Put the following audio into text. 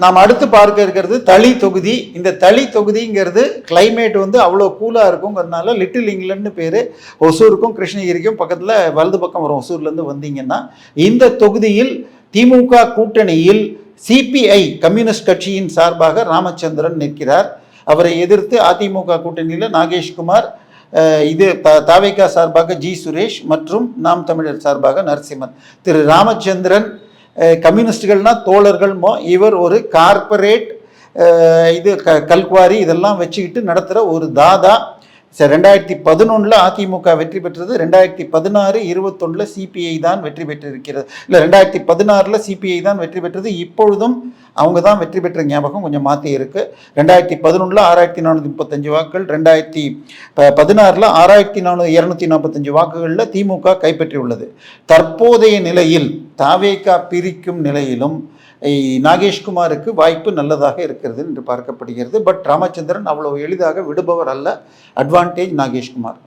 நாம் அடுத்து பார்க்க இருக்கிறது தளி தொகுதி. இந்த தளி தொகுதிங்கிறது கிளைமேட் வந்து அவ்வளோ கூலாக இருக்குங்கிறதுனால லிட்டில் இங்கிலாந்துன்னு பேர். ஒசூருக்கும் கிருஷ்ணகிரிக்கும் பக்கத்தில் வலது பக்கம் வரும். ஒசூர்லேருந்து வந்தீங்கன்னா இந்த தொகுதியில் திமுக கூட்டணியில் சிபிஐ கம்யூனிஸ்ட் கட்சியின் சார்பாக ராமச்சந்திரன் நிற்கிறார். அவரை எதிர்த்து அதிமுக கூட்டணியில் நாகேஷ்குமார், இது தாவேகா சார்பாக ஜி சுரேஷ் மற்றும் நாம் தமிழர் சார்பாக நரசிம்மன். திரு ராமச்சந்திரன் கம்யூனிஸ்டுகள்னா தோழர்கள்மோ, இவர் ஒரு கார்பரேட் இது கல்குவாரி இதெல்லாம் வச்சுக்கிட்டு நடத்துகிற ஒரு தாதா. 2011 அதிமுக வெற்றி பெற்றது. 2016, 21 சிபிஐ தான் வெற்றி பெற்றிருக்கிறது. இல்லை, 2016 சிபிஐ தான் வெற்றி பெற்றது. இப்பொழுதும் அவங்க தான் வெற்றி பெற்ற ஞாபகம் கொஞ்சம் மாற்றி இருக்கு. 2011 6435 வாக்குகள், 2016 6245 வாக்குகளில் திமுக கைப்பற்றியுள்ளது. தற்போதைய நிலையில் தாவேகா பிரிக்கும் நிலையிலும் நாகேஷ்குமாருக்கு வாய்ப்பு நல்லதாக இருக்கிறது என்று பார்க்கப்படுகிறது. பட் ராமச்சந்திரன் அவ்வளவு எளிதாக விடுபவர் அல்ல. அட்வான்டேஜ் நாகேஷ்குமார்.